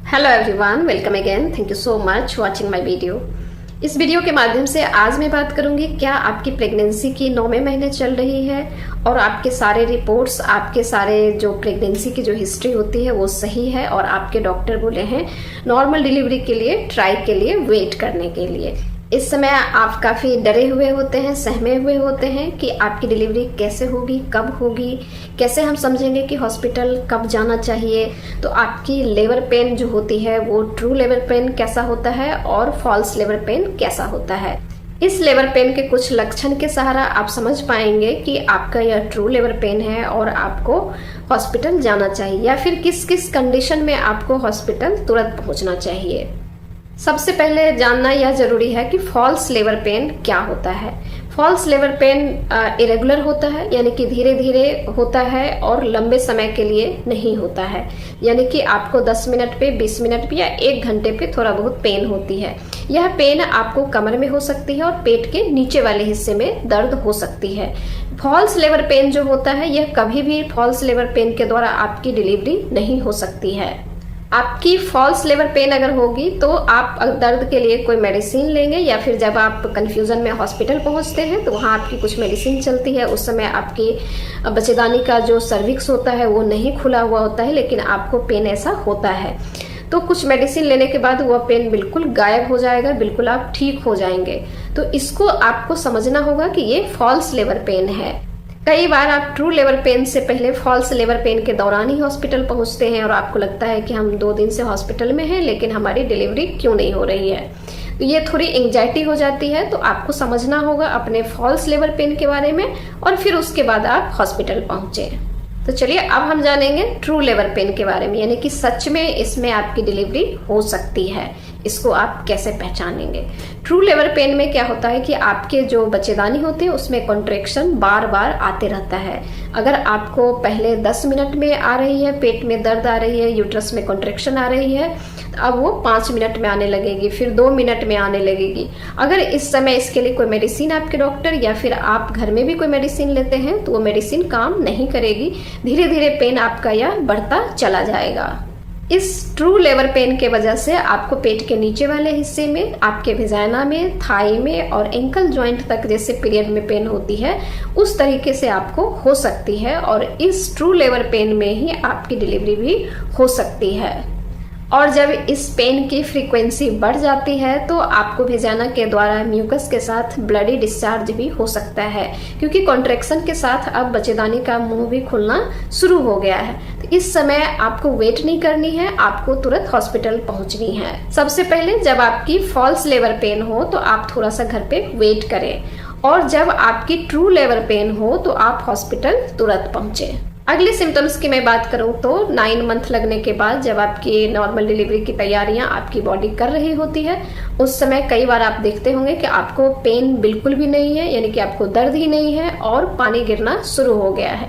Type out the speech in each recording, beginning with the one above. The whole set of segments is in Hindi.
Hello everyone, welcome again. Thank you so much watching my video. इस वीडियो के माध्यम से आज मैं बात करूंगी क्या आपकी प्रेगनेंसी की 9वें महीने चल रही है और आपके सारे रिपोर्ट्स, आपके सारे जो प्रेगनेंसी की जो हिस्ट्री होती है वो सही है और आपके डॉक्टर बोले हैं नॉर्मल डिलीवरी के लिए ट्राई के लिए वेट करने के लिए। इस समय आप काफ़ी डरे हुए होते हैं, सहमे हुए होते हैं कि आपकी डिलीवरी कैसे होगी, कब होगी, कैसे हम समझेंगे कि हॉस्पिटल कब जाना चाहिए। तो आपकी लेबर पेन जो होती है वो ट्रू लेबर पेन कैसा होता है और फॉल्स लेबर पेन कैसा होता है। इस लेबर पेन के कुछ लक्षण के सहारा आप समझ पाएंगे कि आपका यह ट्रू लेबर पेन है और आपको हॉस्पिटल जाना चाहिए या फिर किस किस कंडीशन में आपको हॉस्पिटल तुरंत पहुंचना चाहिए। सबसे पहले जानना यह जरूरी है कि फॉल्स लेबर पेन क्या होता है। फॉल्स लेबर पेन इरेगुलर होता है, यानी कि धीरे धीरे होता है और लंबे समय के लिए नहीं होता है। यानी कि आपको 10 मिनट पे, 20 मिनट पे या 1 घंटे पे थोड़ा बहुत पेन होती है। यह पेन आपको कमर में हो सकती है और पेट के नीचे वाले हिस्से में दर्द हो सकती है। फॉल्स लेबर पेन जो होता है यह कभी भी फॉल्स लेबर पेन के द्वारा आपकी डिलीवरी नहीं हो सकती है। आपकी फॉल्स लेबर पेन अगर होगी तो आप दर्द के लिए कोई मेडिसिन लेंगे या फिर जब आप कंफ्यूजन में हॉस्पिटल पहुंचते हैं तो वहाँ आपकी कुछ मेडिसिन चलती है। उस समय आपकी बच्चेदानी का जो सर्विक्स होता है वो नहीं खुला हुआ होता है, लेकिन आपको पेन ऐसा होता है। तो कुछ मेडिसिन लेने के बाद वह पेन बिल्कुल गायब हो जाएगा, बिल्कुल आप ठीक हो जाएंगे। तो इसको आपको समझना होगा कि ये फॉल्स लेबर पेन है। कई बार आप ट्रू लेबर पेन से पहले फॉल्स लेबर पेन के दौरान ही हॉस्पिटल पहुंचते हैं और आपको लगता है कि हम 2 दिन से हॉस्पिटल में हैं लेकिन हमारी डिलीवरी क्यों नहीं हो रही है। तो ये थोड़ी एंजाइटी हो जाती है। तो आपको समझना होगा अपने फॉल्स लेबर पेन के बारे में और फिर उसके बाद आप हॉस्पिटल पहुंचे। तो चलिए अब हम जानेंगे ट्रू लेबर पेन के बारे में, यानी कि सच में इसमें आपकी डिलीवरी हो सकती है। इसको आप कैसे पहचानेंगे। ट्रू लेबर पेन में क्या होता है कि आपके जो बच्चेदानी होते हैं उसमें कॉन्ट्रैक्शन बार बार आते रहता है। अगर आपको पहले 10 मिनट में आ रही है, पेट में दर्द आ रही है, यूट्रस में कॉन्ट्रैक्शन आ रही है, तो अब वो 5 मिनट में आने लगेगी, फिर 2 मिनट में आने लगेगी। अगर इस समय इसके लिए कोई मेडिसिन आपके डॉक्टर या फिर आप घर में भी कोई मेडिसिन लेते हैं तो वो मेडिसिन काम नहीं करेगी। धीरे धीरे पेन आपका यह बढ़ता चला जाएगा। इस ट्रू लेबर पेन के वजह से आपको पेट के नीचे वाले हिस्से में, आपके वेजाइना में, थाई में और एंकल जॉइंट तक जैसे पीरियड में पेन होती है उस तरीके से आपको हो सकती है और इस ट्रू लेबर पेन में ही आपकी डिलीवरी भी हो सकती है। और जब इस पेन की फ्रीक्वेंसी बढ़ जाती है तो आपको वेजाइना के द्वारा म्यूकस के साथ ब्लडी डिस्चार्ज भी हो सकता है, क्योंकि कॉन्ट्रैक्शन के साथ अब बच्चेदानी का मुंह भी खुलना शुरू हो गया है। तो इस समय आपको वेट नहीं करनी है, आपको तुरंत हॉस्पिटल पहुंचनी है। सबसे पहले जब आपकी फॉल्स लेबर पेन हो तो आप थोड़ा सा घर पे वेट करें और जब आपकी ट्रू लेबर पेन हो तो आप हॉस्पिटल तुरंत पहुंचे। अगले सिम्टम्स की मैं बात करूं तो 9 मंथ लगने के बाद जब आपकी नॉर्मल डिलीवरी की तैयारियां आपकी बॉडी कर रही होती है उस समय कई बार आप देखते होंगे कि आपको पेन बिल्कुल भी नहीं है, यानी कि आपको दर्द ही नहीं है और पानी गिरना शुरू हो गया है।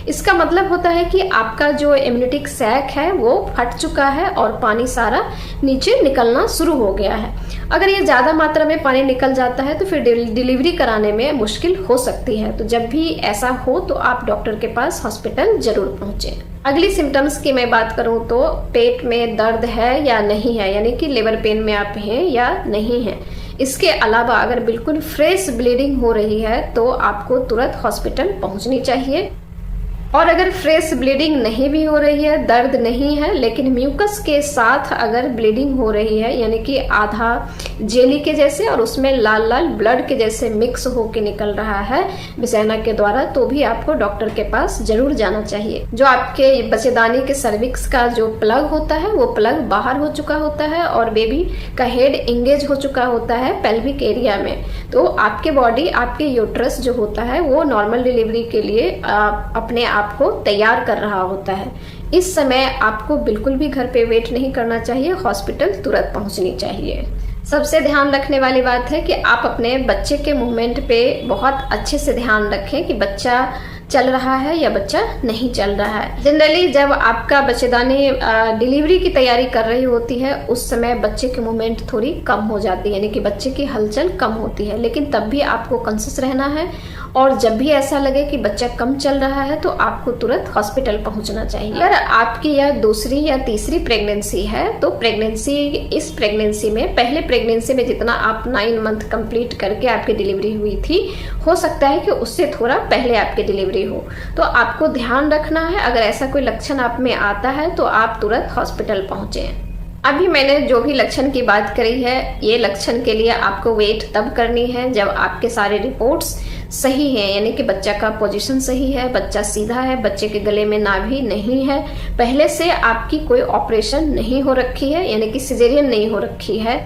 इसका मतलब होता है कि आपका जो इम्यूनिटिक सैक है वो फट चुका है और पानी सारा नीचे निकलना शुरू हो गया है। अगर ये ज़्यादा मात्रा में पानी निकल जाता है तो फिर डिलीवरी कराने में मुश्किल हो सकती है। तो जब भी ऐसा हो तो आप डॉक्टर के पास हॉस्पिटल जरूर पहुंचे। अगली सिम्टम्स की मैं बात करूं तो पेट में दर्द है या नहीं है, यानी कि लेबर पेन में आप हैं या नहीं है। इसके अलावा अगर बिल्कुल फ्रेश ब्लीडिंग हो रही है तो आपको तुरंत हॉस्पिटल पहुंचनी चाहिए। और अगर फ्रेश ब्लीडिंग नहीं भी हो रही है, दर्द नहीं है, लेकिन म्यूकस के साथ अगर ब्लीडिंग हो रही है, यानी कि आधा जेली के जैसे और उसमें लाल लाल ब्लड के जैसे मिक्स होके निकल रहा है वेजाइना के द्वारा, तो भी आपको डॉक्टर के पास जरूर जाना चाहिए। जो आपके बच्चेदानी के सर्विक्स का जो प्लग होता है वो प्लग बाहर हो चुका होता है और बेबी का हेड इंगेज हो चुका होता है पेल्विक एरिया में। तो आपके बॉडी, आपके यूट्रस जो होता है वो नॉर्मल डिलीवरी के लिए अपने आपको तैयार कर रहा होता है। इस समय आपको बिल्कुल भी घर पे वेट नहीं करना चाहिए, हॉस्पिटल तुरंत पहुंचनी चाहिए। सबसे ध्यान रखने वाली बात है कि आप अपने बच्चे के मूवमेंट पे बहुत अच्छे से ध्यान रखें कि बच्चा चल रहा है या बच्चा नहीं चल रहा है। जनरली जब आपका बच्चेदानी डिलीवरी की तैयारी कर रही होती है उस समय बच्चे की मूवमेंट थोड़ी कम हो जाती है, यानी कि बच्चे की हलचल कम होती है, लेकिन तब भी आपको कॉन्शियस रहना है और जब भी ऐसा लगे कि बच्चा कम चल रहा है तो आपको तुरंत हॉस्पिटल पहुंचना चाहिए। अगर आपकी यह दूसरी या तीसरी प्रेगनेंसी है तो इस प्रेगनेंसी में, पहले प्रेगनेंसी में जितना आप 9 मंथ कंप्लीट करके आपकी डिलीवरी हुई थी, हो सकता है कि उससे थोड़ा पहले आपकी डिलीवरी हो। तो आपको ध्यान रखना है, अगर ऐसा कोई लक्षण आप में आता है तो आप तुरंत हॉस्पिटल पहुंचे। अभी मैंने जो भी लक्षण की बात करी है, ये लक्षण के लिए आपको वेट तब करनी है जब आपके सारे रिपोर्ट्स सही है, यानी कि बच्चा का पोजीशन सही है, बच्चा सीधा है, बच्चे के गले में नाभि नहीं है, पहले से आपकी कोई ऑपरेशन नहीं हो रखी है, यानी कि सिजेरियन नहीं हो रखी है,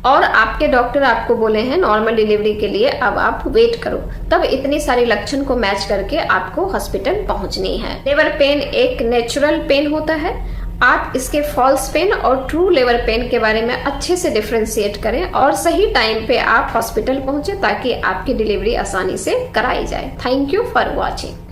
और आपके डॉक्टर आपको बोले हैं नॉर्मल डिलीवरी के लिए अब आप वेट करो। तब इतनी सारी लक्षण को मैच करके आपको हॉस्पिटल पहुंचनी है। लेबर पेन एक नेचुरल पेन होता है। आप इसके फॉल्स पेन और ट्रू लेबर पेन के बारे में अच्छे से डिफ्रेंशिएट करें और सही टाइम पे आप हॉस्पिटल पहुंचे ताकि आपकी डिलीवरी आसानी से कराई जाए। Thank you for watching.